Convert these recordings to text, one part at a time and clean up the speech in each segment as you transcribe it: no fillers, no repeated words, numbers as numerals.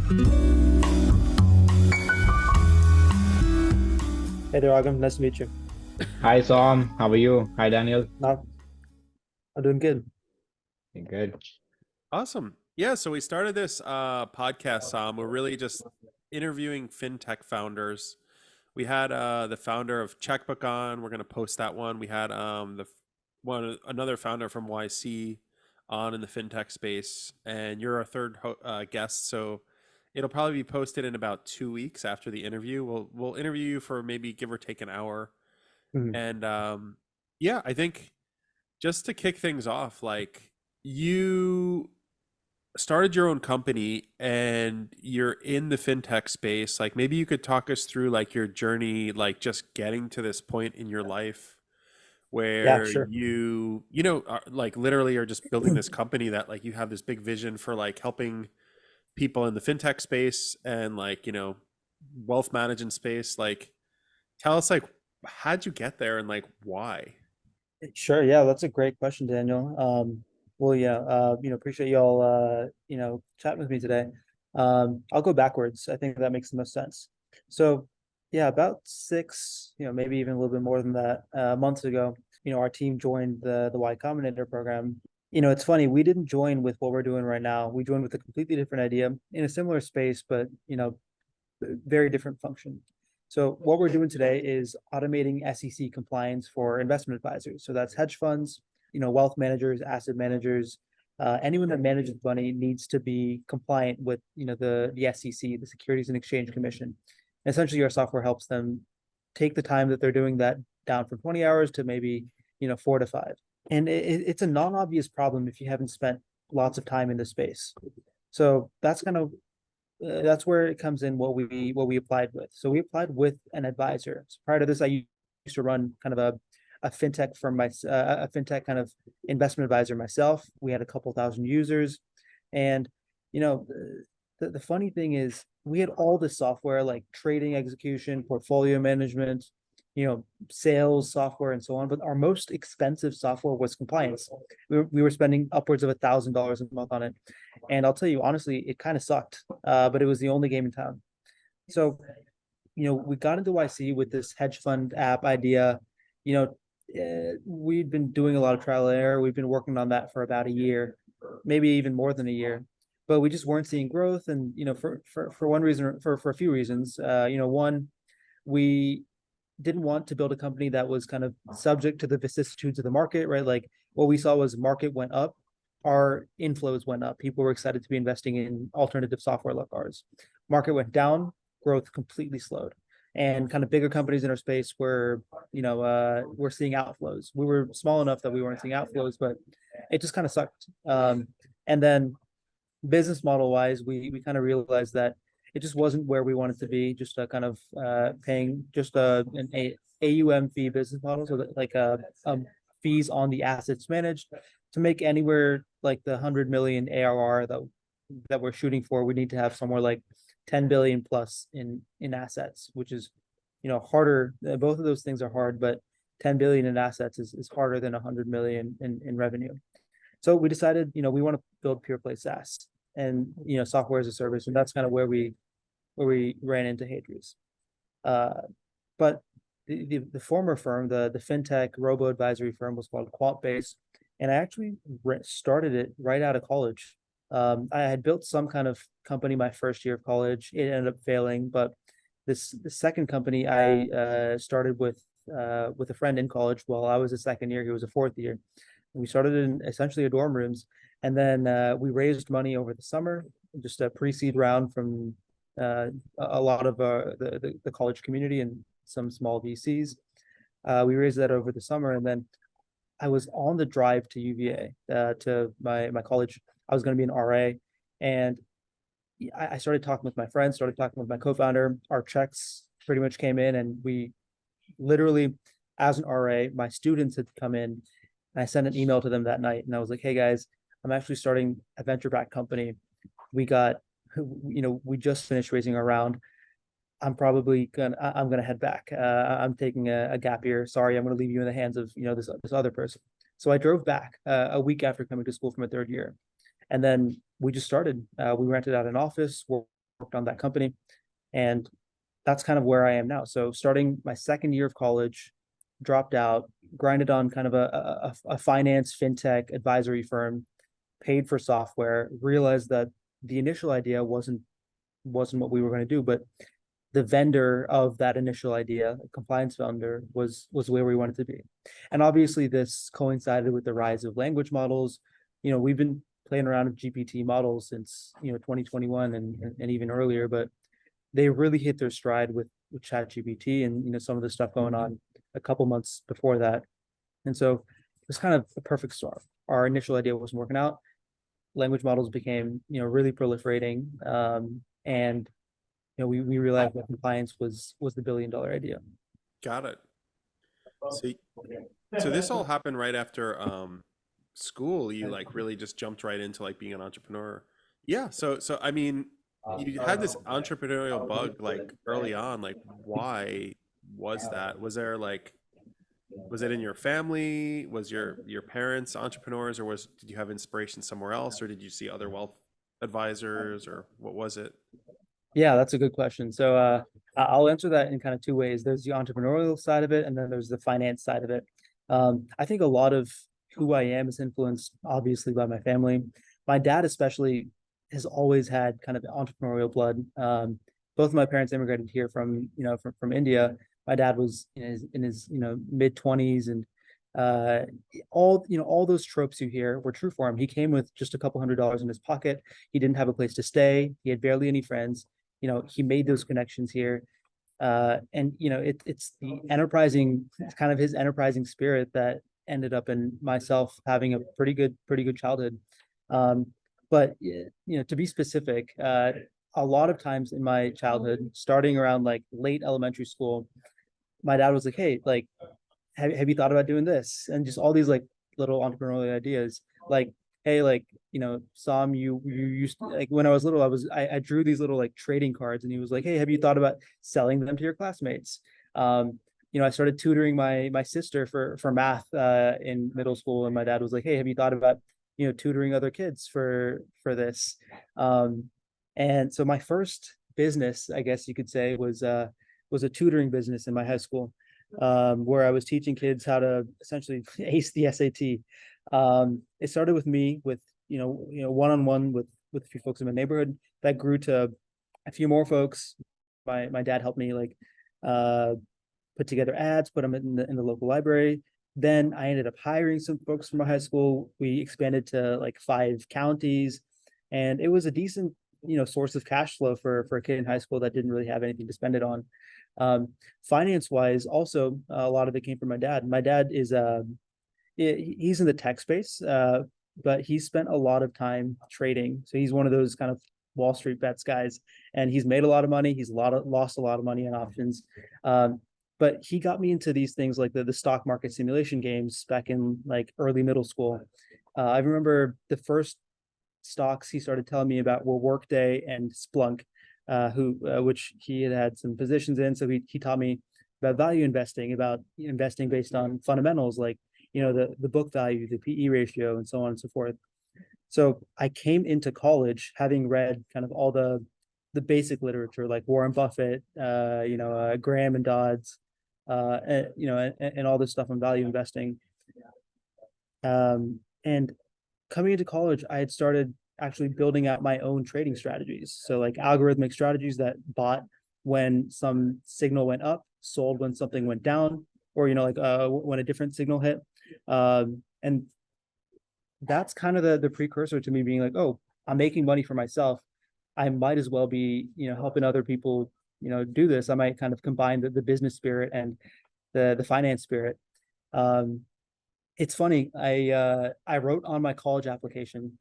Hey there, Agam. Nice to meet you. Hi, Som. How are you? Hi, Daniel. Not, I'm doing good. Good. Awesome. Yeah, so we started this podcast, we're really just interviewing fintech founders. We had the founder of Checkbook on. We're going to post that one. We had another founder from YC on in the fintech space, and you're our third guest, so it'll probably be posted in about 2 weeks after the interview. We'll interview you for maybe give or take an hour, Mhm. and yeah, I think just to kick things off, like you started your own company and you're in the fintech space, like maybe you could talk us through like your journey, like just getting to this point in your life Yeah, where sure. are, like literally are just building this company that like you have this big vision for like helping people in the fintech space and like, wealth management space. Like tell us like how'd you get there and like why? Sure. Yeah, that's a great question, Daniel. Well, yeah, appreciate you all, chatting with me today. I'll go backwards. I think that makes the most sense. So, yeah, about six, maybe even a little bit more than that, months ago, our team joined the Y Combinator program. It's funny, we didn't join with what we're doing right now. We joined with a completely different idea in a similar space, but, very different function. So what we're doing today is automating SEC compliance for investment advisors. So that's hedge funds, wealth managers, asset managers, anyone that manages money needs to be compliant with, the SEC, the Securities and Exchange Commission. And essentially, our software helps them take the time that they're doing that down from 20 hours to maybe, 4 to 5. And it's a non-obvious problem if you haven't spent lots of time in this space. So that's where it comes in what we applied with. So we applied with an advisor. So prior to this, I used to run kind of a fintech firm, a fintech kind of investment advisor myself. We had a couple thousand users, and you know, the funny thing is we had all this software like trading execution, portfolio management, sales software and so on. But our most expensive software was compliance. We were spending upwards of $1,000 a month on it. And I'll tell you, honestly, it kind of sucked, but it was the only game in town. So, we got into YC with this hedge fund app idea. We'd been doing a lot of trial and error. We've been working on that for about a year, maybe even more than a year, but we just weren't seeing growth. And, for one reason, for a few reasons, one, we didn't want to build a company that was kind of subject to the vicissitudes of the market, right? Like what we saw was market went up, our inflows went up. People were excited to be investing in alternative software like ours. Market went down, growth completely slowed. And kind of bigger companies in our space we're seeing outflows. We were small enough that we weren't seeing outflows, but it just kind of sucked. And then business model wise, we kind of realized that it just wasn't where we wanted to be. Just a kind of paying just an AUM fee business model, so that like fees on the assets managed to make anywhere like the 100 million ARR that we're shooting for. We need to have somewhere like 10 billion plus in assets, which is harder. Both of those things are hard, but 10 billion in assets is harder than 100 million in revenue. So we decided, we want to build pure play SaaS and software as a service, and that's kind of where we ran into Hadrius. But the former firm, the fintech robo advisory firm, was called QuantBase, and I actually started it right out of college. I had built some kind of company my first year of college. It ended up failing, but the second company I started with a friend in college. While I was a second year, he was a fourth year. We started in essentially a dorm rooms, and then we raised money over the summer, just a pre-seed round from a lot of the college community and some small VCs. We raised that over the summer, and then I was on the drive to UVA to my college. I was going to be an RA, and I started talking with my friends, started talking with my co-founder. Our checks pretty much came in, and we literally, as an RA, my students had come in, and I sent an email to them that night, and I was like, "Hey guys, I'm actually starting a venture-backed company. We got, we just finished raising our round. I'm gonna head back. I'm taking a gap year. Sorry, I'm gonna leave you in the hands of this other person." So I drove back a week after coming to school from a third year, and then we just started. We rented out an office. We're worked on that company. And that's kind of where I am now. So starting my second year of college, dropped out, grinded on kind of a finance fintech advisory firm, paid for software, realized that the initial idea wasn't what we were going to do, but the vendor of that initial idea, a compliance vendor, was where we wanted to be. And obviously this coincided with the rise of language models. We've been playing around with GPT models since 2021 and even earlier, but they really hit their stride with ChatGPT and some of the stuff going on a couple months before that. And so it's kind of a perfect storm. Our initial idea wasn't working out. Language models became really proliferating, and we realized that compliance was the $1 billion idea. Got it. So this all happened right after school. You like really just jumped right into like being an entrepreneur. Yeah. So I mean, you had this entrepreneurial bug like early on. Like, why was that? Was it in your family? Was your parents entrepreneurs, or did you have inspiration somewhere else, or did you see other wealth advisors, or what was it? Yeah, that's a good question. So I'll answer that in kind of two ways. There's the entrepreneurial side of it, and then there's the finance side of it. I think a lot of who I am is influenced obviously by my family. My dad especially has always had kind of entrepreneurial blood. Both of my parents immigrated here from India. My dad was in his mid-20s, and all those tropes you hear were true for him. He came with just a couple $100s in his pocket. He didn't have a place to stay. He had barely any friends. He made those connections here. And it's the it's kind of his enterprising spirit that ended up in myself having a pretty good childhood. But to be specific, a lot of times in my childhood, starting around like late elementary school, my dad was like, "Hey, like, have you thought about doing this?" And just all these like little entrepreneurial ideas, like, "Hey, like, Som, you used to, like, when I was little, I drew these little like trading cards," and he was like, "Hey, have you thought about selling them to your classmates?" I started tutoring my sister for math in middle school, and my dad was like, "Hey, have you thought about tutoring other kids for this?" And so my first business, I guess you could say, was a tutoring business in my high school, where I was teaching kids how to essentially ace the SAT. It started with me with one-on-one with a few folks in my neighborhood. That grew to a few more folks. My dad helped me like put together ads, put them in the local library. Then I ended up hiring some folks from my high school. We expanded to like 5 counties, and it was a decent source of cash flow for a kid in high school that didn't really have anything to spend it on. Finance wise, also a lot of it came from my dad. My dad is he's in the tech space, but he spent a lot of time trading. So he's one of those kind of Wall Street bets guys, and he's made a lot of money. He's lost a lot of money on options. But he got me into these things like the stock market simulation games back in like early middle school. I remember the first stocks he started telling me about were Workday and Splunk, which he had some positions in. So he taught me about value investing, about investing based on fundamentals like the book value, the PE ratio, and so on and so forth. So I came into college having read kind of all the basic literature like Warren Buffett, Graham and Dodds, and all this stuff on value investing. And coming into college, I had started actually building out my own trading strategies. So like algorithmic strategies that bought when some signal went up, sold when something went down, or when a different signal hit. And that's kind of the precursor to me being like, oh, I'm making money for myself. I might as well be, helping other people, do this. I might kind of combine the business spirit and the finance spirit. It's funny. I wrote on my college application,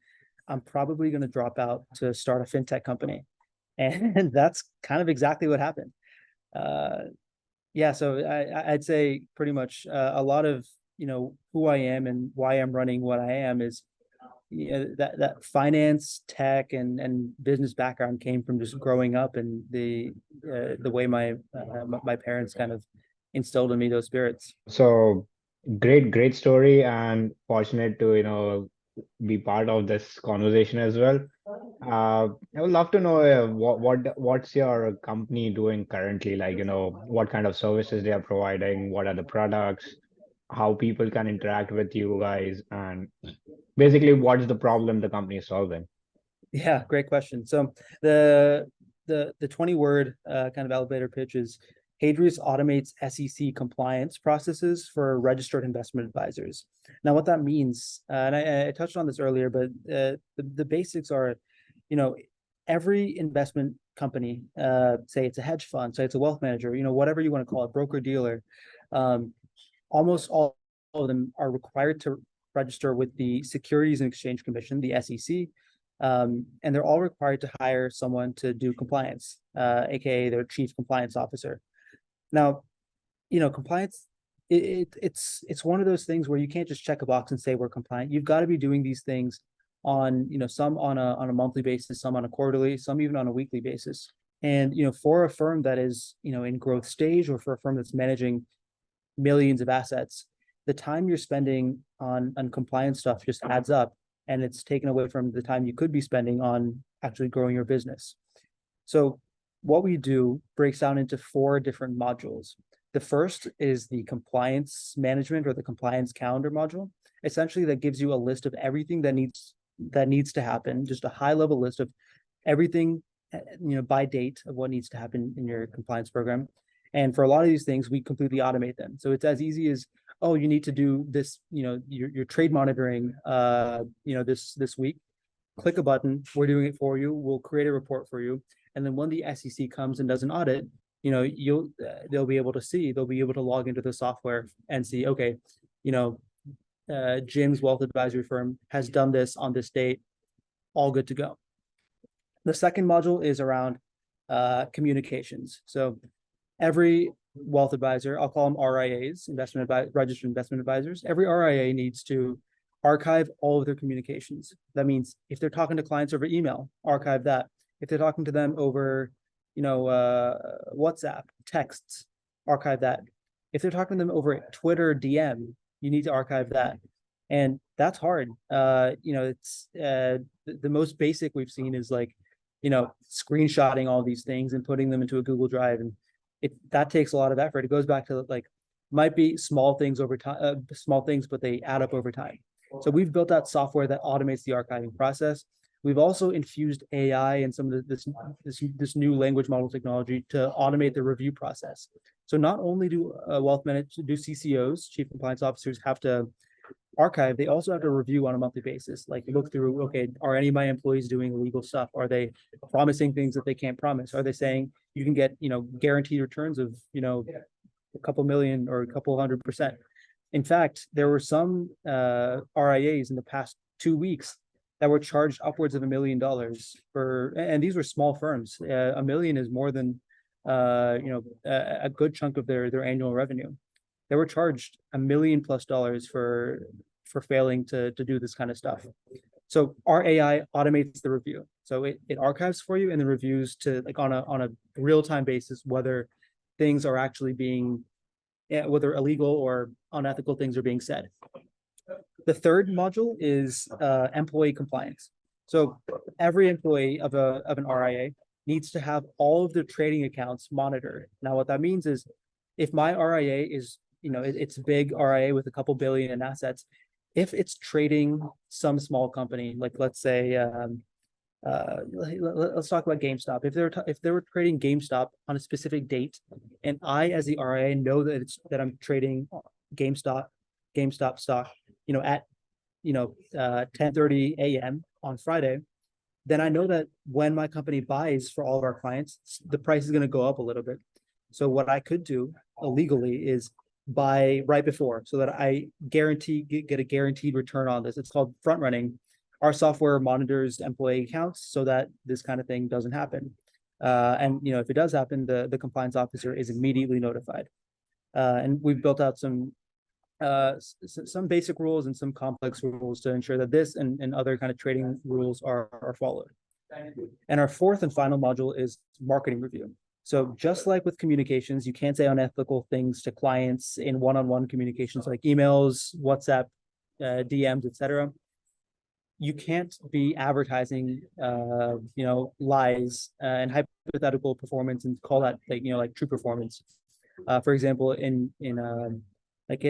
I'm probably going to drop out to start a fintech company, and that's kind of exactly what happened. Yeah, so I'd say pretty much a lot of who I am and why I'm running what I am is that finance, tech, and business background came from just growing up and the way my parents kind of instilled in me those spirits. So great story, and fortunate to be part of this conversation as well. I would love to know what's your company doing currently? Like, what kind of services they are providing, what are the products, how people can interact with you guys, and basically what's the problem the company is solving? Yeah, great question. So the 20-word kind of elevator pitch is Hadrius automates SEC compliance processes for registered investment advisors. Now, what that means, and I touched on this earlier, but the basics are, every investment company, say it's a hedge fund, say it's a wealth manager, whatever you want to call it, broker dealer, um, almost all of them are required to register with the Securities and Exchange Commission, the SEC, and they're all required to hire someone to do compliance, aka their chief compliance officer. Now, compliance, it's one of those things where you can't just check a box and say we're compliant. You've got to be doing these things on, some on a monthly basis, some on a quarterly, some even on a weekly basis. And for a firm that is in growth stage, or for a firm that's managing millions of assets, the time you're spending on compliance stuff just adds up, and it's taken away from the time you could be spending on actually growing your business. So what we do breaks down into 4 different modules. The first is the compliance management, or the compliance calendar module. Essentially, that gives you a list of everything that needs to happen, just a high level list of everything, by date of what needs to happen in your compliance program. And for a lot of these things, we completely automate them. So it's as easy as, oh, you need to do this, your trade monitoring, this week. Click a button, we're doing it for you. We'll create a report for you. And then when the SEC comes and does an audit, they'll be able to log into the software and see, okay, Jim's wealth advisory firm has done this on this date, all good to go. The second module is around communications. So every wealth advisor, I'll call them RIAs, registered investment advisors. Every RIA needs to archive all of their communications. That means if they're talking to clients over email, archive that. If they're talking to them over, WhatsApp, texts, archive that. If they're talking to them over Twitter DM, you need to archive that. And that's hard. It's the most basic we've seen is like, screenshotting all these things and putting them into a Google Drive, and that takes a lot of effort. It goes back to like, might be small things over time, but they add up over time. So we've built out software that automates the archiving process. We've also infused AI and some of this new language model technology to automate the review process. So not only do wealth managers, do CCOs, chief compliance officers, have to archive, they also have to review on a monthly basis, like look through, okay, are any of my employees doing illegal stuff? Are they promising things that they can't promise? Are they saying you can get, guaranteed returns of, a couple million or a couple 100%? In fact, there were some RIAs in the past 2 weeks that were charged upwards of $1 million for, and these were small firms. $1 million is more than, a good chunk of their annual revenue. They were charged $1 million+ for failing to do this kind of stuff. So our AI automates the review. So it archives for you and then reviews to like on a real-time basis whether things are actually being, whether illegal or unethical things are being said. The third module is employee compliance. So every employee of an RIA needs to have all of their trading accounts monitored. Now, what that means is if my RIA is, it's a big RIA with a couple billion in assets, if it's trading some small company, like let's say, let's talk about GameStop. If they were trading GameStop on a specific date, and I, as the RIA, know that I'm trading GameStop stock, at 10:30 a.m. on Friday, then I know that when my company buys for all of our clients, the price is going to go up a little bit. So what I could do illegally is buy right before, so that I get a guaranteed return on this. It's called front running. Our software monitors employee accounts so that this kind of thing doesn't happen. And if it does happen, the compliance officer is immediately notified. And we've built out some basic rules and some complex rules to ensure that this and other kind of trading rules are followed. And our fourth and final module is marketing review. So just like with communications, you can't say unethical things to clients in one-on-one communications like emails, WhatsApp, DMs, etc. you can't be advertising, lies and hypothetical performance and call that like true performance. For example, like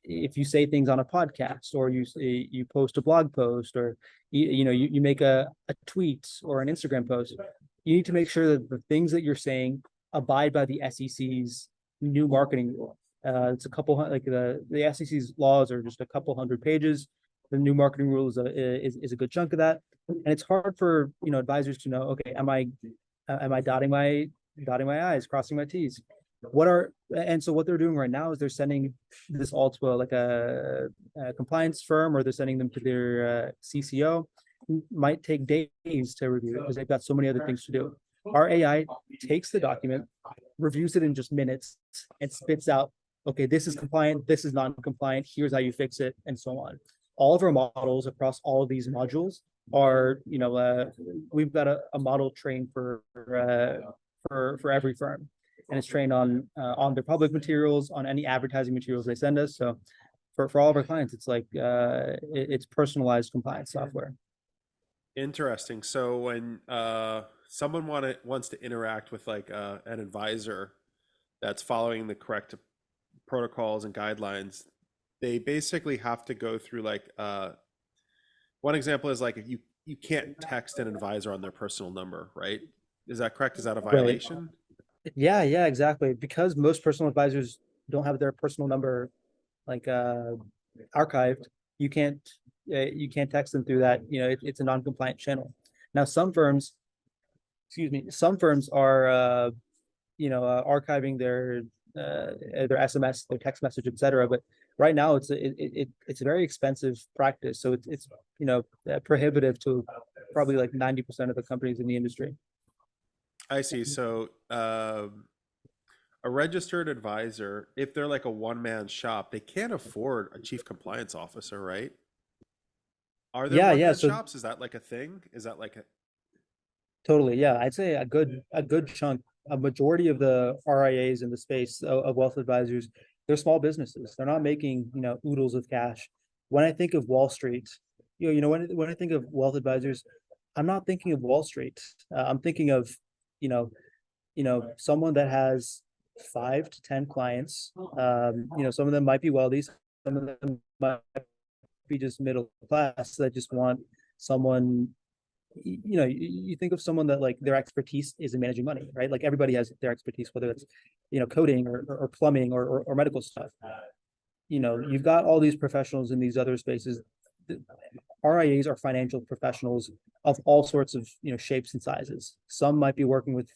if you say things on a podcast, or you post a blog post, or you make a tweet or an Instagram post, you need to make sure that the things that you're saying abide by the SEC's new marketing rule. It's a couple like the SEC's laws are just a couple hundred pages. The new marketing rule is a good chunk of that, and it's hard for advisors to know. Okay, am I dotting my I's, crossing my T's? And so what they're doing right now is they're sending this all to a compliance firm, or they're sending them to their CCO. Might take days to review because they've got so many other things to do. Our AI takes the document, reviews it in just minutes, and spits out, okay, this is compliant, this is non-compliant, here's how you fix it, and so on. All of our models across all of these modules are, we've got a model trained for every firm, and it's trained on their public materials, on any advertising materials they send us. So for all of our clients, it's like it's personalized compliance software. Interesting. So when someone wants to interact with like an advisor that's following the correct protocols and guidelines, they basically have to go through like one example is like if you can't text an advisor on their personal number, right? Is that correct? Is that a violation? Yeah, exactly. Because most personal advisors don't have their personal number like archived, you can't text them through that. It's a non-compliant channel. Now, some firms are archiving their SMS, their text message, etc. But right now, it's a very expensive practice. So it's prohibitive to probably like 90% of the companies in the industry. I see. So a registered advisor, if they're like a one-man shop, they can't afford a chief compliance officer, right? Are there one-man shops? Is that like a thing? Is that like a Totally, yeah. I'd say a good chunk, a majority of the RIAs in the space of wealth advisors, they're small businesses. They're not making oodles of cash. When I think of Wall Street, when I think of wealth advisors, I'm not thinking of Wall Street. I'm thinking of someone that has 5 to 10 clients. Some of them might be wealthy, some of them might be just middle class that just want someone. You think of someone that like their expertise is in managing money, right? Like everybody has their expertise, whether it's coding or plumbing or medical stuff. You've got all these professionals in these other spaces. RIAs are financial professionals of all sorts of shapes and sizes. Some might be working with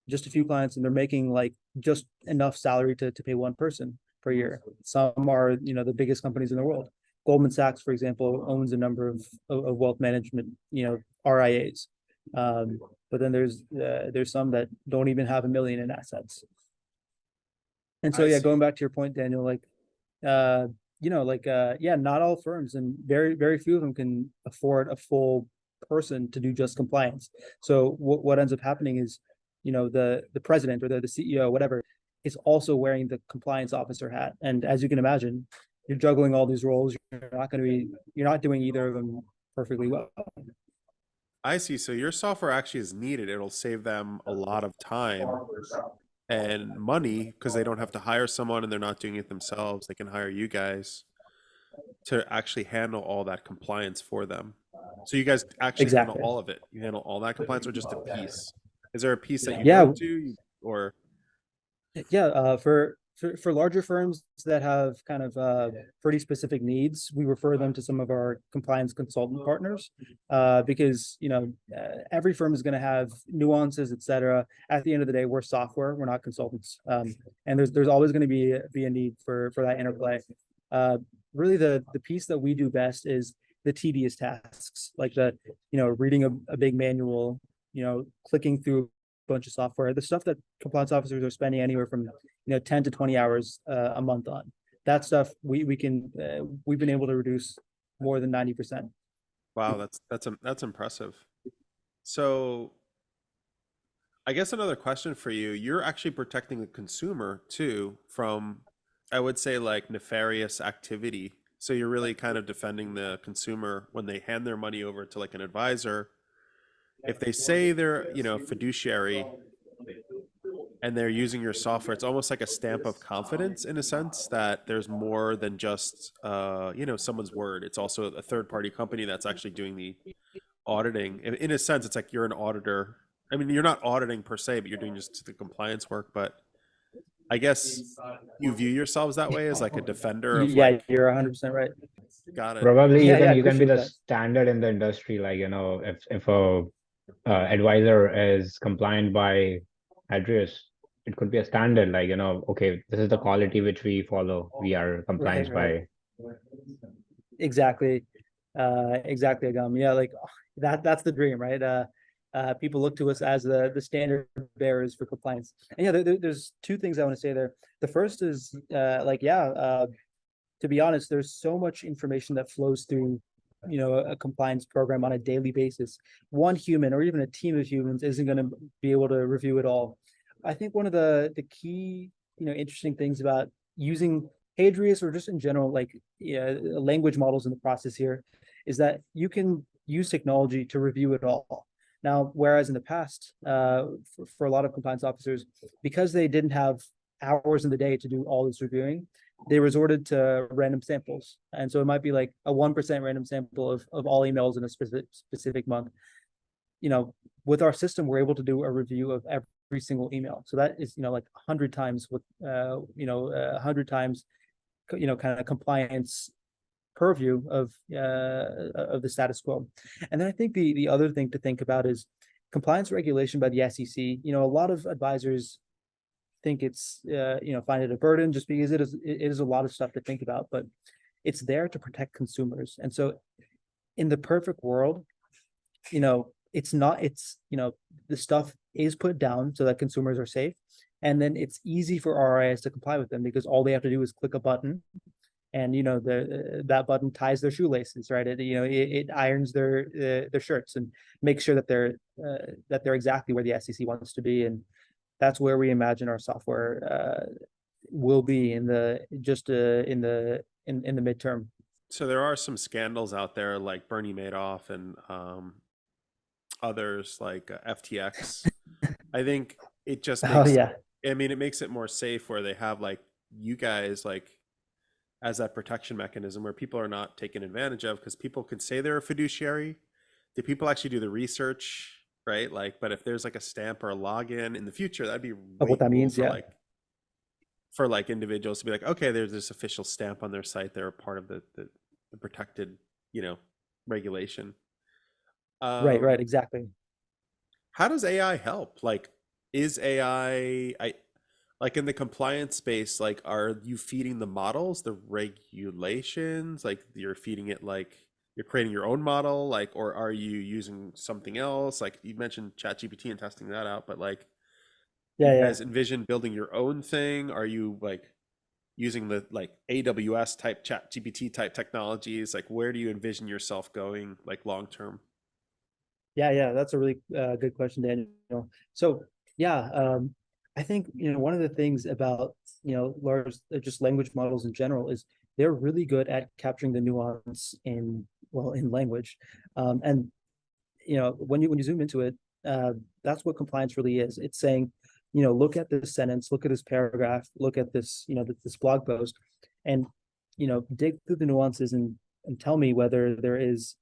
just a few clients and they're making like just enough salary to pay one person per year. Some are the biggest companies in the world. Goldman Sachs, for example, owns a number of wealth management RIAs, but then there's some that don't even have $1 million in assets. And so going back to your point, Daniel, like not all firms, and very, very few of them can afford a full person to do just compliance. So what ends up happening is, the president or the CEO, whatever, is also wearing the compliance officer hat. And as you can imagine, you're juggling all these roles. You're not doing either of them perfectly well. I see. So your software actually is needed. It'll save them a lot of time and money because they don't have to hire someone and they're not doing it themselves. They can hire you guys to actually handle all that compliance for them. So you guys actually handle all of it. You handle all that compliance, or just a piece? Is there a piece that you go to, or? For larger firms that have kind of pretty specific needs, we refer them to some of our compliance consultant partners, because every firm is going to have nuances, etc. At the end of the day, we're software, we're not consultants, and there's always going to be a need for that interplay. Really, the piece that we do best is the tedious tasks, like reading a big manual, clicking through bunch of software, the stuff that compliance officers are spending anywhere from 10 to 20 hours a month on. That stuff we've been able to reduce more than 90%. Wow, that's impressive. So I guess another question for you, you're actually protecting the consumer too from, I would say, like nefarious activity. So you're really kind of defending the consumer when they hand their money over to like an advisor. If they say they're, you know, fiduciary and they're using your software, it's almost like a stamp of confidence in a sense that there's more than just, you know, someone's word. It's also a third party company that's actually doing the auditing. In a sense, it's like you're an auditor. I mean, you're not auditing per se, but you're doing just the compliance work. But I guess you view yourselves that way as like a defender of Yeah, like, you're 100% right. got it. Probably Yeah, yeah, I you can be appreciate the that. standard in the industry. Like, you know, if a advisor is compliant by Hadrius, it could be a standard. Like, you know, okay, this is the quality which we follow. We are compliant Right. by. Exactly. Exactly, Agam. Yeah, like that's the dream, right? People look to us as the standard bearers for compliance. And yeah, there's two things I want to say there. The first is to be honest, there's so much information that flows through, you know, a compliance program on a daily basis. One human or even a team of humans isn't going to be able to review it all. I think one of the key, you know, interesting things about using Hadrius or just in general, like language models in the process here, is that you can use technology to review it all. Now, whereas in the past, for a lot of compliance officers, because they didn't have hours in the day to do all this reviewing, they resorted to random samples. And so it might be like a 1% random sample of all emails in a specific month. You know, with our system, we're able to do a review of every single email. So that is, you know, like 100 times with, 100 times, you know, kind of compliance purview of the status quo. And then I think the other thing to think about is compliance regulation by the SEC. You know, a lot of advisors think it's find it a burden just because it is a lot of stuff to think about, but it's there to protect consumers. And so in the perfect world, you know, the stuff is put down so that consumers are safe, and then it's easy for RIAs to comply with them because all they have to do is click a button, and you know that button ties their shoelaces, right? It irons their shirts and makes sure that they're exactly where the SEC wants to be. And that's where we imagine our software will be in the midterm. So there are some scandals out there like Bernie Madoff and others like FTX. I think it just makes, I mean, it makes it more safe where they have like you guys like as that protection mechanism where people are not taken advantage of, because people could say they're a fiduciary. Do people actually do the research? Right, like, but if there's like a stamp or a login in the future, that'd be of what that means, for for like individuals to be like, okay, there's this official stamp on their site, they're a part of the protected, you know, regulation. Right, exactly. How does AI help? Like, is AI, like in the compliance space, like, are you feeding the models the regulations? Like, you're feeding it like you're creating your own model, like, or are you using something else? Like you mentioned ChatGPT and testing that out, but like, you guys envision building your own thing? Are you like using the like AWS type ChatGPT type technologies? Like, where do you envision yourself going, like long term? Yeah, that's a really good question, Daniel. So I think, you know, one of the things about, you know, large just language models in general is they're really good at capturing the nuance in language. And you know, when you zoom into it, that's what compliance really is. It's saying, you know, look at this sentence, look at this paragraph, look at this, you know, this blog post, and you know, dig through the nuances and tell me whether there is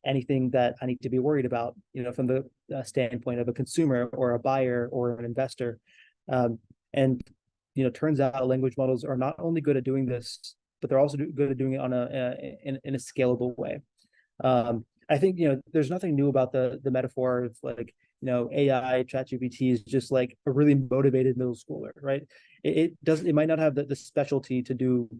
anything that I need to be worried about, you know, from the standpoint of a consumer or a buyer or an investor. And you know, turns out language models are not only good at doing this, but they're also good at doing it on in a scalable way. I think, you know, there's nothing new about the metaphor of like, you know, AI ChatGPT is just like a really motivated middle schooler, right? It might not have the specialty to do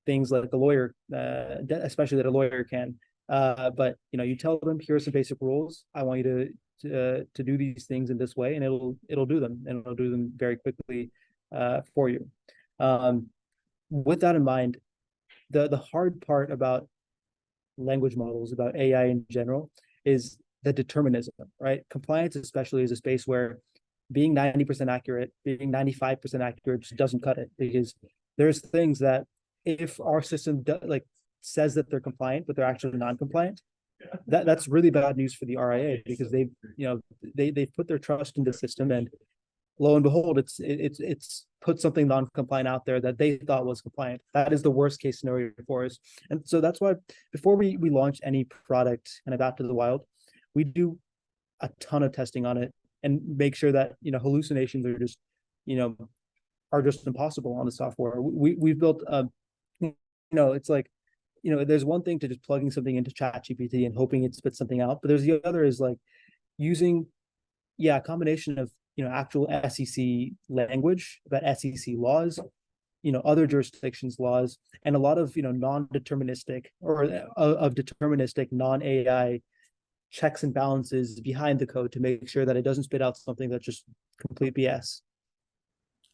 things like a lawyer, especially that a lawyer can. But you know, you tell them, here are some basic rules. I want you to do these things in this way, and it'll do them, and it'll do them very quickly for you. With that in mind, the hard part about language models, about AI in general, is the determinism, right? Compliance especially is a space where being 90% accurate, being 95% accurate just doesn't cut it, because there's things that if our system like says that they're compliant, but they're actually non-compliant, that's really bad news for the RIA, because they've put their trust in the system, and lo and behold, it's put something non-compliant out there that they thought was compliant. That is the worst case scenario for us. And so that's why before we launch any product and adapt to the wild, we do a ton of testing on it and make sure that hallucinations are just impossible on the software. We've built it's like, there's one thing to just plugging something into ChatGPT and hoping it spits something out, but there's the other is like using a combination of actual SEC language about SEC laws, other jurisdictions laws, and a lot of non-deterministic or of deterministic non-AI checks and balances behind the code to make sure that it doesn't spit out something that's just complete BS.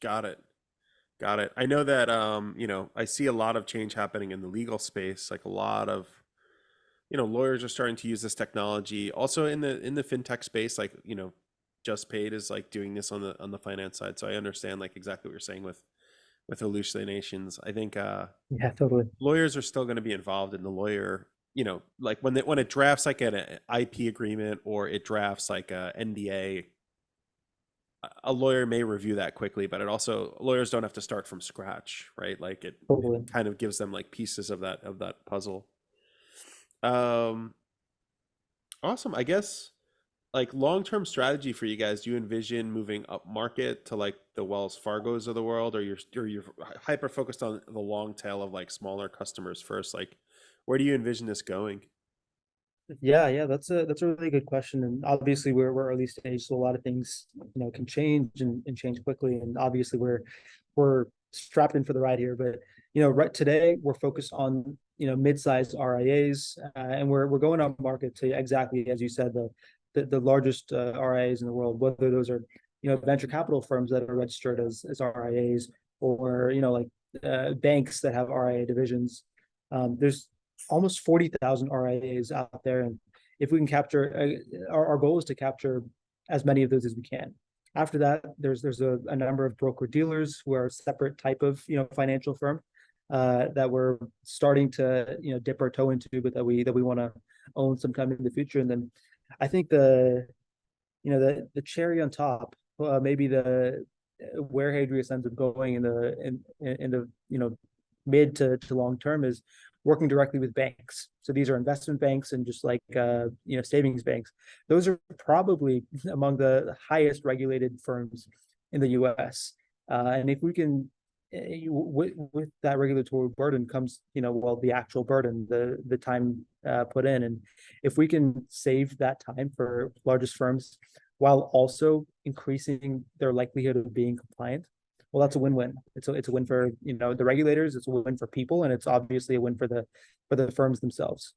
Got it. I know that I see a lot of change happening in the legal space. Like a lot of lawyers are starting to use this technology. Also in the fintech space, like Just Paid is like doing this on the finance side. So I understand like exactly what you're saying with hallucinations. I think yeah, totally. lawyers are still going to be involved in the lawyer. Like when it drafts like an IP agreement or it drafts like a NDA, a lawyer may review that quickly, but lawyers don't have to start from scratch, right? Like it kind of gives them like pieces of that puzzle. Awesome. I guess like long-term strategy for you guys, do you envision moving up market to like the Wells Fargos of the world, or you're hyper focused on the long tail of like smaller customers first? Like where do you envision this going? Yeah, that's a really good question. And obviously we're early stage, so a lot of things can change and change quickly. And obviously we're strapped in for the ride here. But right today we're focused on mid-sized RIAs, and we're going up market to exactly as you said, the largest RIAs in the world, whether those are venture capital firms that are registered as RIAs, or banks that have RIA divisions. There's almost 40,000 RIAs out there, and if we can capture, our goal is to capture as many of those as we can. After that, there's a number of broker dealers who are a separate type of financial firm that we're starting to dip our toe into, but that we want to own sometime in the future. And then I think the cherry on top, maybe where Hadrius ends up going in the mid to long term is working directly with banks. So these are investment banks and just like savings banks. Those are probably among the highest regulated firms in the US. And if we can, with that regulatory burden comes the actual burden, the time put in, and if we can save that time for largest firms while also increasing their likelihood of being compliant, well, that's a win-win. It's a win for the regulators, it's a win for people, and it's obviously a win for the firms themselves.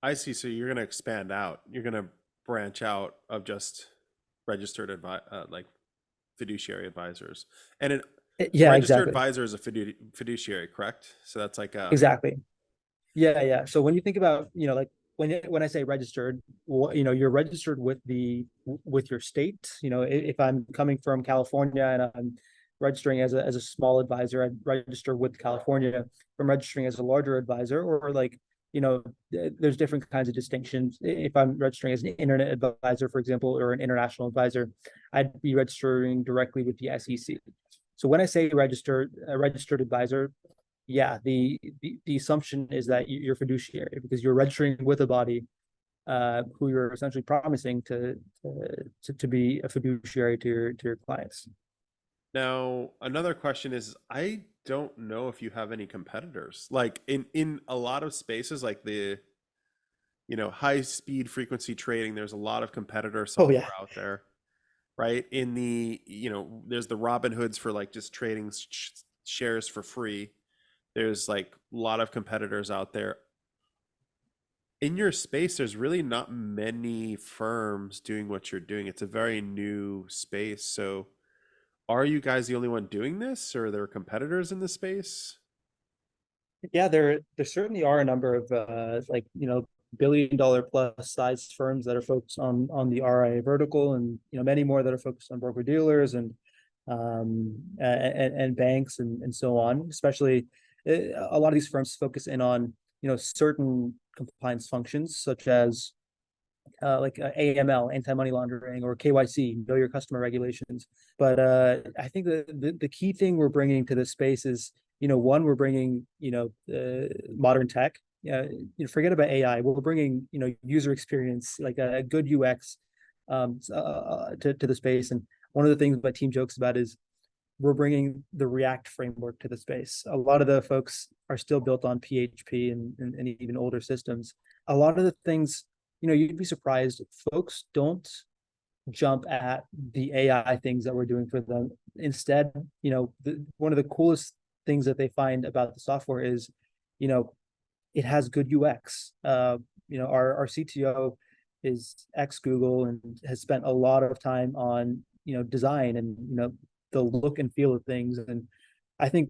I see. So you're going to expand out. You're going to branch out of just registered like fiduciary advisors, and registered exactly. advisor is a fiduciary, correct? So that's like exactly. Yeah. So when you think about like when I say registered, you're registered with your state. If I'm coming from California and I'm registering as a small advisor, I'd register with California. If I'm registering as a larger advisor, or like there's different kinds of distinctions. If I'm registering as an internet advisor, for example, or an international advisor, I'd be registering directly with the SEC. So when I say registered advisor, the assumption is that you're fiduciary, because you're registering with a body who you're essentially promising to be a fiduciary to your clients. Now, another question is, I don't know if you have any competitors. Like in a lot of spaces, like the high speed frequency trading, there's a lot of competitor software out there, right? In the there's the Robinhoods for like just trading shares for free. There's like a lot of competitors out there. In your space, there's really not many firms doing what you're doing. It's a very new space. So are you guys the only one doing this, or are there competitors in the space? Yeah, there certainly are a number of $1 billion plus size firms that are focused on the RIA vertical, and many more that are focused on broker dealers and banks and so on. Especially a lot of these firms focus in on certain compliance functions such as AML, anti-money laundering, or KYC, know your customer regulations. But I think the key thing we're bringing to this space is, one, we're bringing, modern tech. Forget about AI. We're bringing, user experience, like a good UX to the space. And one of the things my team jokes about is we're bringing the React framework to the space. A lot of the folks are still built on PHP and even older systems. A lot of the things, you'd be surprised, folks don't jump at the AI things that we're doing for them. Instead, one of the coolest things that they find about the software is, it has good UX. Our CTO is ex Google and has spent a lot of time on, design and, the look and feel of things. And I think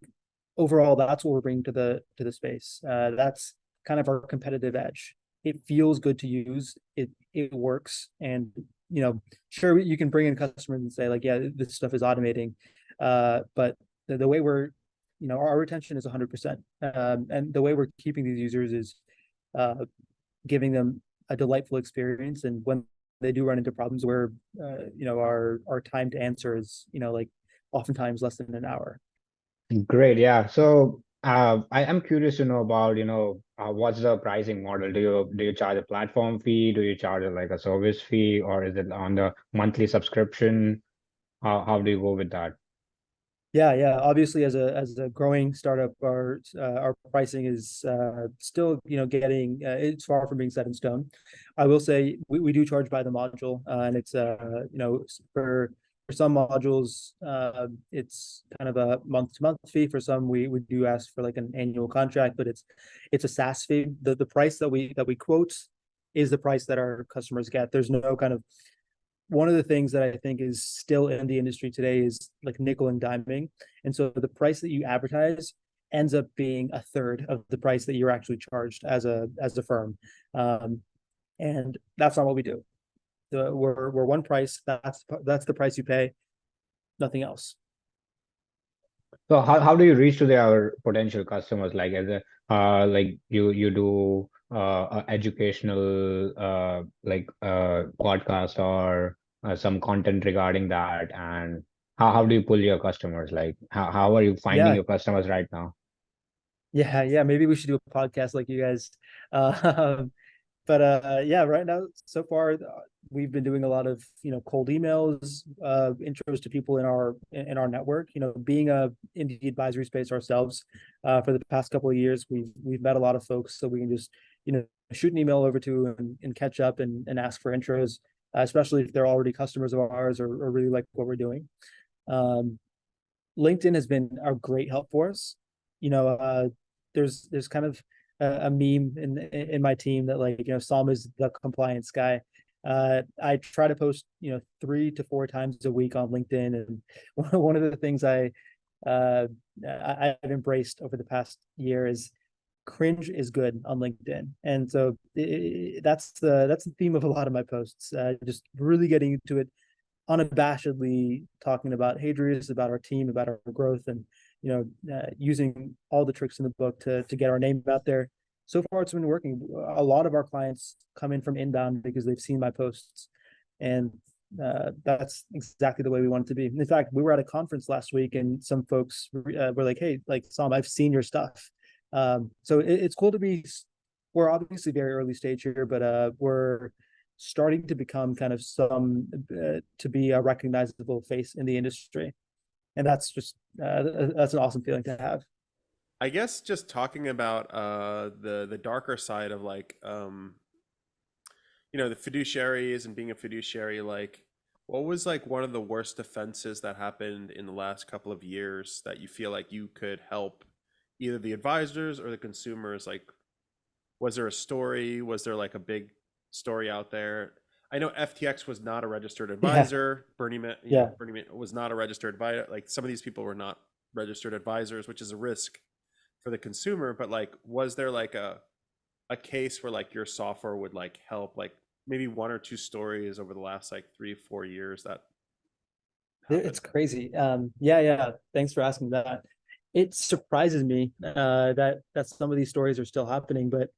overall, that's what we're bringing to the space. That's kind of our competitive edge. It feels good to use. It works. And, sure, you can bring in customers and say like, yeah, this stuff is automating. But the way we're, our retention is 100%. And the way we're keeping these users is giving them a delightful experience. And when they do run into problems where, our time to answer is, like oftentimes less than an hour. Great. Yeah. So I am curious to know about, what's the pricing model? Do you charge a platform fee? Do you charge like a service fee, or is it on the monthly subscription? How do you go with that? Yeah. Obviously, as a growing startup, our pricing is still, getting it's far from being set in stone. I will say we do charge by the module, and it's for some modules, it's kind of a month-to-month fee. For some, we do ask for like an annual contract, but it's a SaaS fee. The price that we quote is the price that our customers get. There's no kind of, one of the things that I think is still in the industry today is like nickel and diming. And so the price that you advertise ends up being a third of the price that you're actually charged as a firm. And that's not what we do. We're one price. That's the price you pay, nothing else. So how do you reach to their potential customers? Like as a like you do educational podcast or some content regarding that, and how do you pull your customers? Like how are you finding your customers right now? Yeah. Maybe we should do a podcast like you guys. Right now, so far, we've been doing a lot of, cold emails, intros to people in our network. Being a indie advisory space ourselves, for the past couple of years, we've met a lot of folks, so we can just, shoot an email over to and catch up and ask for intros, especially if they're already customers of ours or really like what we're doing. LinkedIn has been a great help for us. There's kind of a meme in my team that like, Som is the compliance guy. I try to post, 3 to 4 times a week on LinkedIn, and one of the things I've embraced over the past year is cringe is good on LinkedIn. And so that's the theme of a lot of my posts, just really getting into it unabashedly, talking about Hadrius, about our team, about our growth, and using all the tricks in the book to get our name out there. So far, it's been working. A lot of our clients come in from inbound because they've seen my posts, and that's exactly the way we want it to be. In fact, we were at a conference last week, and some folks were like, "Hey, like Som, I've seen your stuff." So it's cool to be. We're obviously very early stage here, but we're starting to become kind of to be a recognizable face in the industry. And that's just that's an awesome feeling to have. I guess just talking about the darker side of like the fiduciaries and being a fiduciary, like what was like one of the worst offenses that happened in the last couple of years that you feel like you could help either the advisors or the consumers? Like, was there a story? Was there like a big story out there? I know FTX was not a registered advisor. Bernie Bernie was not a registered advisor. Like some of these people were not registered advisors, which is a risk for the consumer. But like, was there like a case where like your software would like help, like maybe 1 or 2 stories over the last like 3-4 years that happened? It's crazy. Yeah. Thanks for asking that. it surprises me that some of these stories are still happening. But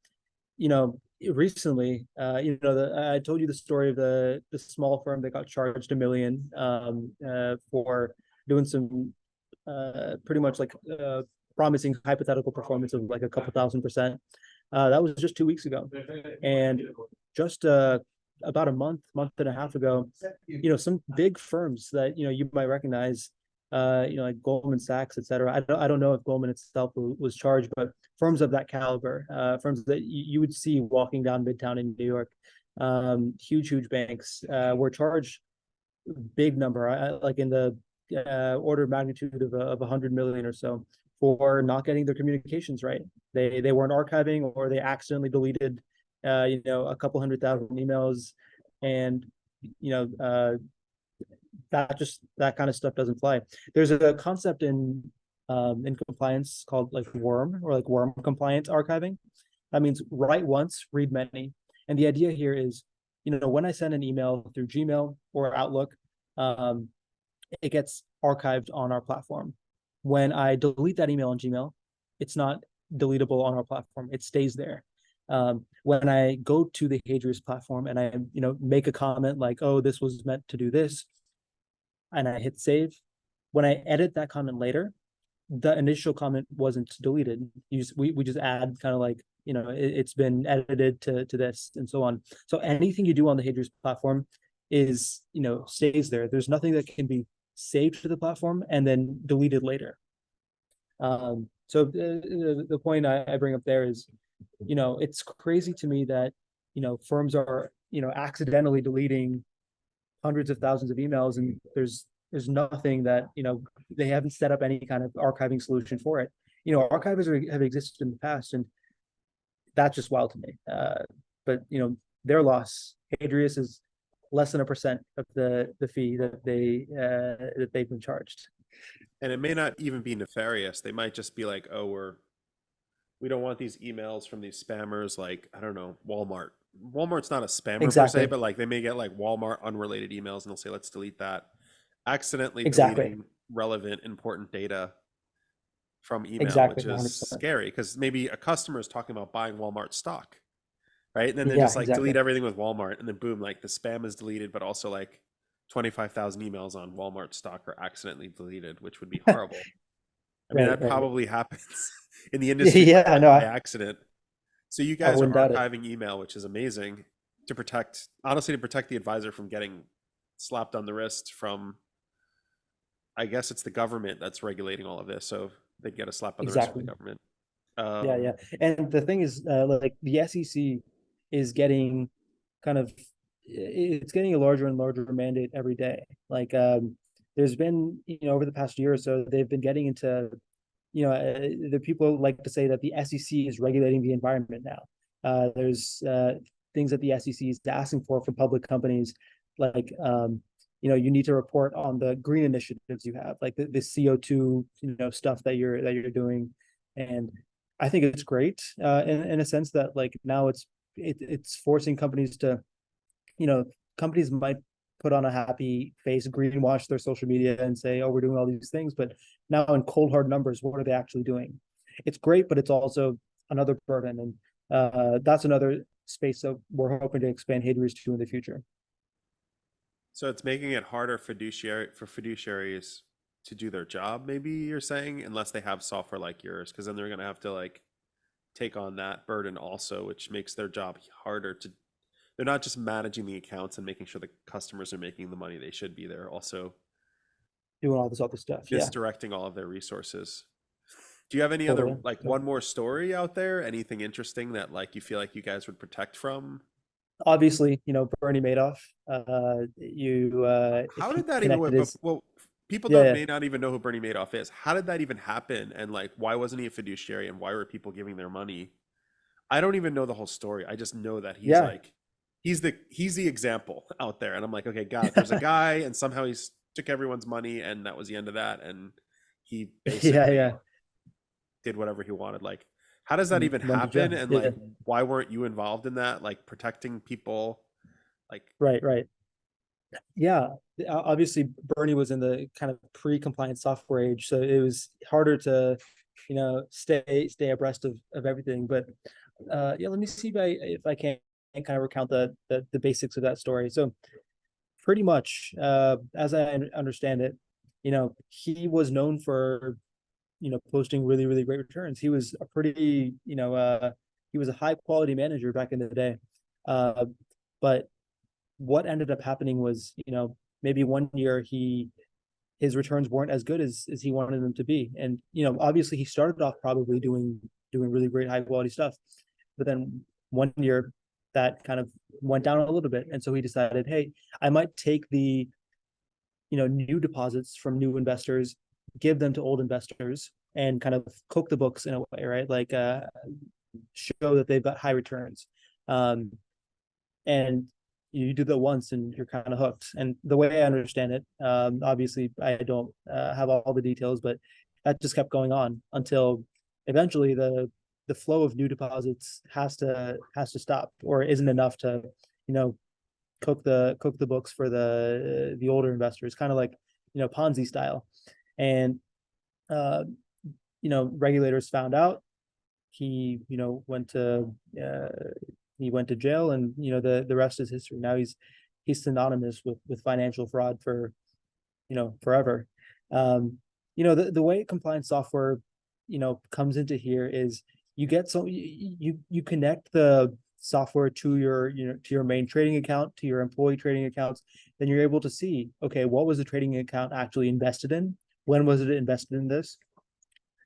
recently, I told you the story of the small firm that got charged $1 million for doing some pretty much like promising hypothetical performance of like a couple thousand%. That was just 2 weeks ago, and just about a month and a half ago, some big firms that you might recognize, like Goldman Sachs, et cetera. I don't know if Goldman itself was charged, but firms of that caliber, firms that you would see walking down Midtown in New York, huge banks, were charged big number, like in the order of magnitude of 100 million or so, for not getting their communications right. They weren't archiving, or they accidentally deleted, a couple 100,000 emails, and that kind of stuff doesn't fly. There's a concept in compliance called like worm, or like worm compliance archiving. That means write once, read many. And the idea here is, when I send an email through Gmail or Outlook, it gets archived on our platform. When I delete that email on Gmail, it's not deletable on our platform. It stays there. When I go to the Hadrius platform and I, make a comment like, "Oh, this was meant to do this," and I hit save, when I edit that comment later, the initial comment wasn't deleted. We just add kind of like, it's been edited to this and so on. So anything you do on the Hadrius platform is, stays there. There's nothing that can be saved to the platform and then deleted later. So the point I bring up there is, it's crazy to me that, firms are, accidentally deleting hundreds of thousands of emails, and there's nothing that, they haven't set up any kind of archiving solution for it. Archives have existed in the past, and that's just wild to me. But their loss, Hadrius, is less than 1% of the fee that they've been charged. And it may not even be nefarious. They might just be like, "Oh, we don't want these emails from these spammers." Like, I don't know, Walmart. Walmart's not a spammer per se, but like they may get like Walmart unrelated emails, and they'll say, "Let's delete that." Accidentally deleting relevant, important data from email, which is 100%. scary, because maybe a customer is talking about buying Walmart stock, right? And then they just like delete everything with Walmart, and then boom, like the spam is deleted, but also like 25,000 emails on Walmart stock are accidentally deleted, which would be horrible. I mean, that probably happens in the industry by accident. So you guys are archiving email, which is amazing, to protect the advisor from getting slapped on the wrist from, I guess it's the government that's regulating all of this, so they get a slap on the wrist from the government. Yeah. And the thing is, like the SEC is getting it's getting a larger and larger mandate every day. Like, there's been, over the past year or so, they've been getting into, the people like to say that the SEC is regulating the environment now. There's things that the SEC is asking for public companies, like, you need to report on the green initiatives you have, like the CO2, stuff that you're doing. And I think it's great, in a sense that, like, now it's forcing companies to, companies might put on a happy face, greenwash their social media and say, "Oh, we're doing all these things," but now in cold hard numbers, what are they actually doing? It's great, but it's also another burden, and that's another space that we're hoping to expand Hadrius to in the future. So it's making it harder for fiduciaries to do their job, maybe you're saying, unless they have software like yours, because then they're going to have to like take on that burden also, which makes their job harder to. They're not just managing the accounts and making sure the customers are making the money they should be. They're also doing all this other stuff, misdirecting all of their resources. Do you have any other, like, one more story out there? Anything interesting that like you feel like you guys would protect from? Obviously, Bernie Madoff. How did that even work? Well, people may not even know who Bernie Madoff is. How did that even happen? And like, why wasn't he a fiduciary? And why were people giving their money? I don't even know the whole story. I just know that he's like, he's the example out there. And I'm like, okay, God, there's a guy, and somehow he took everyone's money, and that was the end of that. And he basically did whatever he wanted. Like, how does that even happen? And like, why weren't you involved in that? Like, protecting people? Like, right. Yeah, obviously Bernie was in the kind of pre-compliant software age, so it was harder to, stay abreast of everything. But yeah, let me see if I can kind of recount the basics of that story. So pretty much, as I understand it, he was known for posting really, really great returns. He was a pretty, he was a high quality manager back in the day. But what ended up happening was, maybe one year his returns weren't as good as he wanted them to be. And, obviously he started off probably doing really great high quality stuff. But then one year that kind of went down a little bit. And so he decided, hey, I might take the, new deposits from new investors, give them to old investors and kind of cook the books in a way, right? Like show that they've got high returns. And you do that once and you're kind of hooked. And the way I understand it, obviously I don't have all the details, but that just kept going on until eventually the flow of new deposits has to stop or isn't enough to, you know, cook the books for the older investors, kind of like, Ponzi style. And uh, regulators found out. He, he went to jail, and the rest is history. Now he's synonymous with financial fraud for forever. The way compliance software comes into here is you connect the software to your main trading account, to your employee trading accounts. Then you're able to see, okay, what was the trading account actually invested in, when was it invested in this,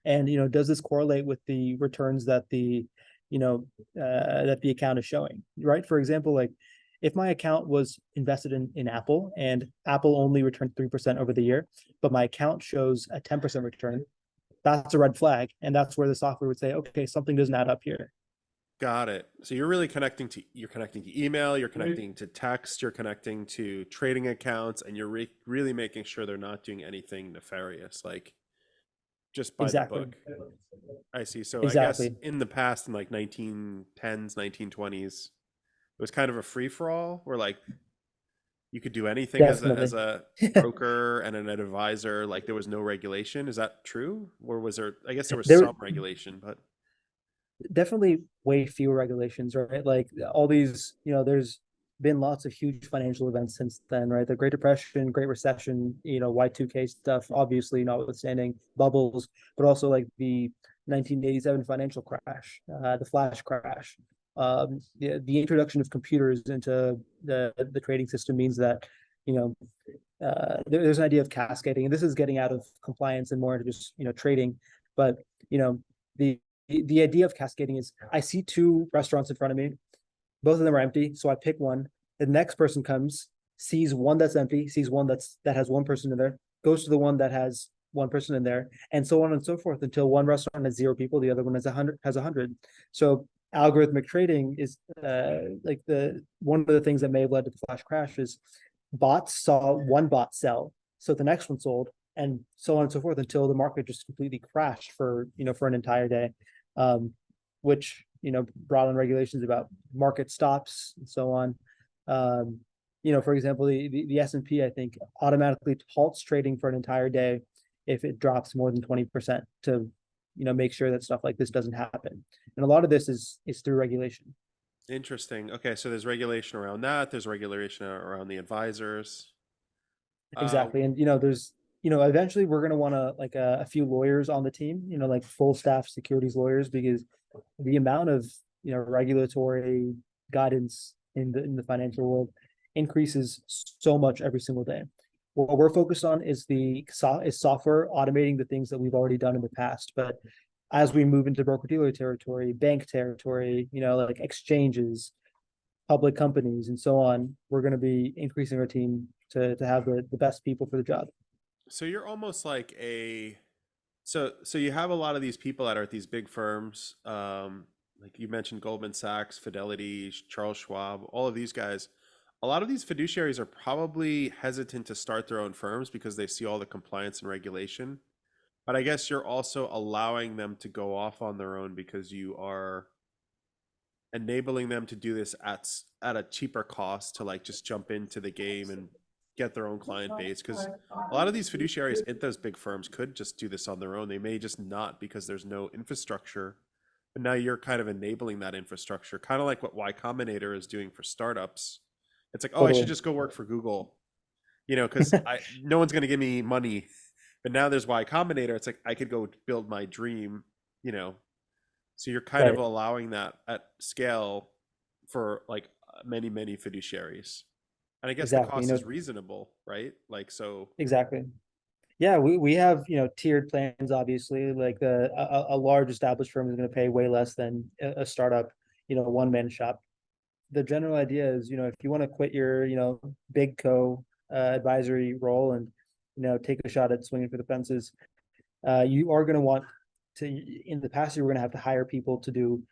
and does this correlate with the returns that the account is showing, right? For example, like if my account was invested in Apple and Apple only returned 3% over the year, but my account shows a 10% return, that's a red flag. And that's where the software would say, okay, something doesn't add up here. Got it. So you're really connecting to email, you're connecting to text, you're connecting to trading accounts, and you're really making sure they're not doing anything nefarious, like just by the Exactly. book. I see. So I guess Exactly. in the past, in like 1910s, 1920s, it was kind of a free for all where like you could do anything as Definitely. a broker and an advisor, like there was no regulation. Is that true? Or was there, I guess there was There some regulation, but definitely way fewer regulations, right? Like all these, there's been lots of huge financial events since then, right? The Great Depression, Great Recession, Y2K stuff, obviously notwithstanding bubbles, but also like the 1987 financial crash, the flash crash. The introduction of computers into the trading system means that, you know, there's an idea of cascading, and this is getting out of compliance and more into just trading. But the the idea of cascading is I see two restaurants in front of me, both of them are empty, so I pick one. The next person comes, sees one that's empty, sees one that has one person in there, goes to the one that has one person in there, and so on and so forth until one restaurant has 0 people, the other one has 100. So algorithmic trading is like the one of the things that may have led to the flash crash is bots saw one bot sell, so the next one sold, and so on and so forth until the market just completely crashed for an entire day, um, which brought on regulations about market stops and so on. For example, the S&P, I think, automatically halts trading for an entire day if it drops more than 20% to make sure that stuff like this doesn't happen. And a lot of this is through regulation. interesting. Okay, so there's regulation around that. There's regulation around the advisors. Uh, Exactly. And there's eventually we're going to want to like a few lawyers on the team, like full staff securities lawyers, because the amount of regulatory guidance in the financial world increases so much every single day. What we're focused on is software automating the things that we've already done in the past. But as we move into broker dealer territory, bank territory, like exchanges, public companies, and so on, we're going to be increasing our team to have the best people for the job. so you're almost like a so you have a lot of these people that are at these big firms, like you mentioned Goldman Sachs, Fidelity, Charles Schwab, all of these guys. A lot of these fiduciaries are probably hesitant to start their own firms because they see all the compliance and regulation. But I guess you're also allowing them to go off on their own because you are enabling them to do this at a cheaper cost to like just jump into the game and get their own client base, because a lot of these fiduciaries at those big firms could just do this on their own. They may just not, because there's no infrastructure. But now you're kind of enabling that infrastructure, kind of like what Y Combinator is doing for startups. It's like, oh, I should Totally. just go work for Google, because no one's going to give me money. But now there's Y Combinator. It's like I could go build my dream, So you're kind of Right. allowing that at scale for like many, many fiduciaries. And I guess the Exactly. cost is reasonable, right? Like, so. Exactly. Yeah, we have, tiered plans, obviously, like a large established firm is going to pay way less than a startup, one-man shop. The general idea is, if you want to quit your, big advisory role and, take a shot at swinging for the fences, you are going to want to, in the past, you were going to have to hire people to do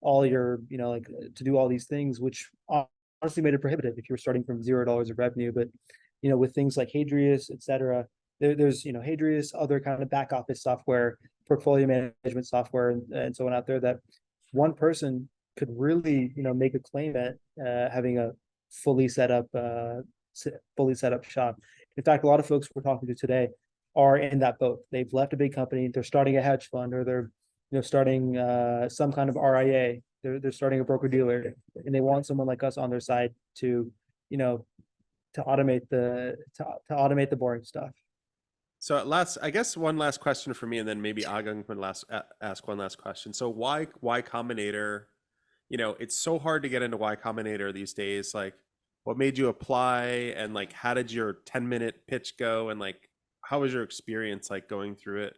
all your, like to do all these things, which honestly made it prohibitive if you were starting from $0 of revenue. But, with things like Hadrius, et cetera, there's, Hadrius, other kind of back office software, portfolio management software, and so on out there that one person could really, make a claim at having a fully set up shop. In fact, a lot of folks we're talking to today are in that boat. They've left a big company, they're starting a hedge fund, or they're starting some kind of RIA. They're starting a broker dealer, and they want someone like us on their side to, to automate the boring stuff. So I guess one last question for me, and then maybe Agam can ask one last question. So why Combinator? It's so hard to get into Y Combinator these days. Like, what made you apply, and like, how did your 10-minute pitch go, and like, how was your experience like going through it?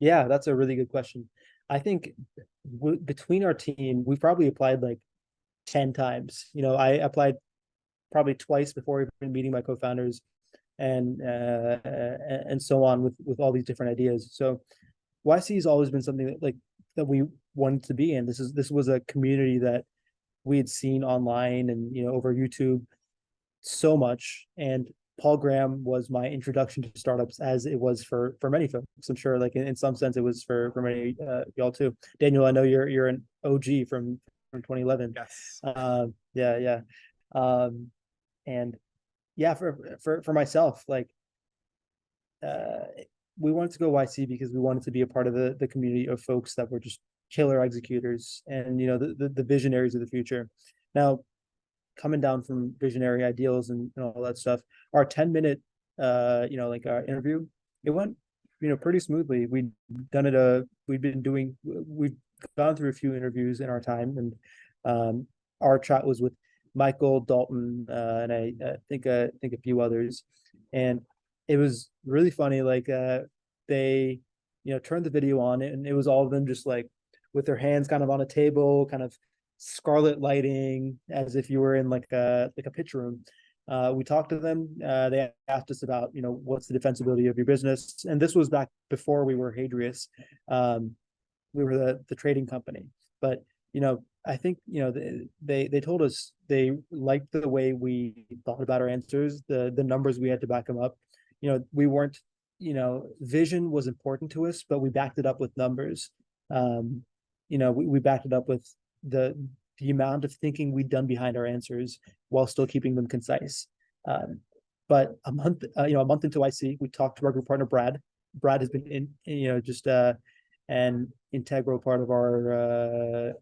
Yeah, that's a really good question. I think between our team, we've probably applied like 10 times. I applied probably twice before even meeting my co-founders, and so on with all these different ideas. So YC has always been something that we wanted to be in. This was a community that we had seen online and over YouTube so much. And Paul Graham was my introduction to startups, as it was for many folks. I'm sure, like in some sense, it was for many y'all too. Daniel, I know you're an OG from 2011. Yes. Yeah. And yeah, for myself, like we wanted to go YC because we wanted to be a part of the community of folks that were just killer executors and the visionaries of the future. Now, coming down from visionary ideals and all that stuff, our 10-minute like our interview, it went pretty smoothly. We've gone through a few interviews in our time, and our chat was with Michael, Dalton, and I think a few others, and it was really funny. Like they turned the video on, and it was all of them just like with their hands kind of on a table, kind of scarlet lighting, as if you were in like a pitch room. We talked to them. They asked us about what's the defensibility of your business, and this was back before we were Hadrius. We were the trading company, but I think they told us they liked the way we thought about our answers, the numbers we had to back them up. We weren't, vision was important to us, but we backed it up with numbers. We backed it up with the amount of thinking we'd done behind our answers while still keeping them concise. But a month into YC, we talked to our group partner Brad. Brad has been just an integral part of our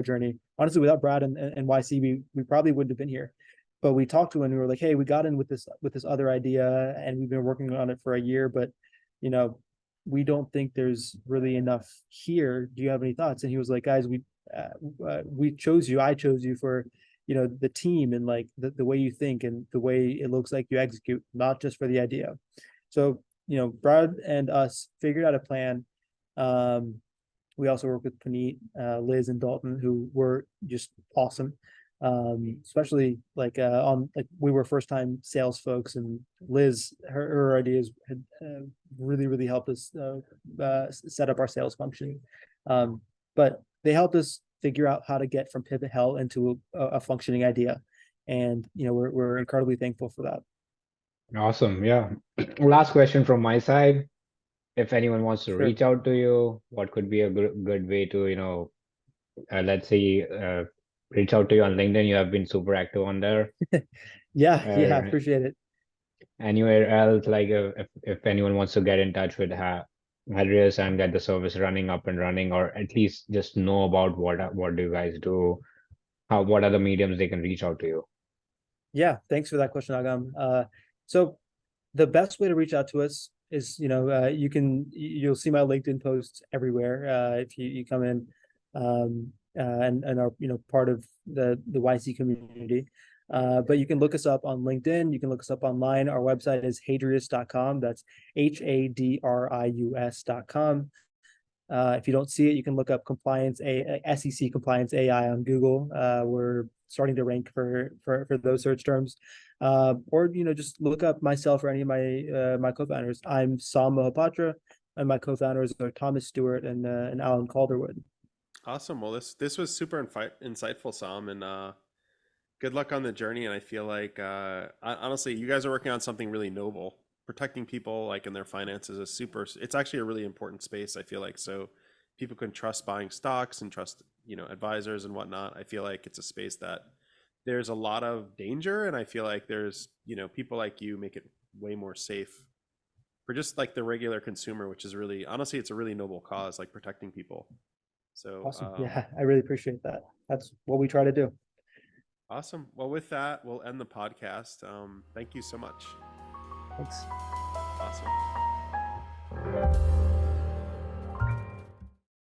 journey. Honestly, without Brad and YC, we probably wouldn't have been here. But we talked to him and we were like, hey, we got in with this other idea, and we've been working on it for a year, but we don't think there's really enough here. Do you have any thoughts? And he was like, guys, we chose you. I chose you for the team and like the way you think and the way it looks like you execute, not just for the idea. So Brad and us figured out a plan. We also work with Puneet, Liz, and Dalton, who were just awesome. Especially like we were first time sales folks, and Liz, her ideas had really helped us set up our sales function. But they helped us figure out how to get from pivot hell into a functioning idea, and we're incredibly thankful for that. Awesome. Yeah. Last question from my side. If anyone wants to Sure. reach out to you, what could be a good way to, let's say, reach out to you on LinkedIn? You have been super active on there. Yeah, I or appreciate it. anywhere else, like if anyone wants to get in touch with Hadrius and get the service running up and running, or at least just know about what do you guys do, what are the mediums they can reach out to you? Yeah, thanks for that question, Agam. So the best way to reach out to us is, you'll see my LinkedIn posts everywhere. If you come in, and are, part of the YC community. But you can look us up on LinkedIn. You can look us up online. Our website is hadrius.com. That's HADRIUS.com. If you don't see it, you can look up SEC compliance AI on Google. We're starting to rank for those search terms. Or just look up myself or any of my co-founders. I'm Som Mohapatra, and my co-founders are Thomas Stewart and Alan Calderwood. Awesome. Well, this was super insightful, Sam, and good luck on the journey. And I feel like honestly, you guys are working on something really noble. Protecting people like in their finances is it's actually a really important space, I feel like. So people can trust buying stocks and trust, advisors and whatnot. I feel like it's a space that there's a lot of danger, and I feel like there's, people like you make it way more safe for just like the regular consumer, which is really, honestly, it's a really noble cause, like protecting people. So Awesome. Yeah, I really appreciate that. That's what we try to do. Awesome. Well, with that, we'll end the podcast. Thank you so much. Thanks. Awesome.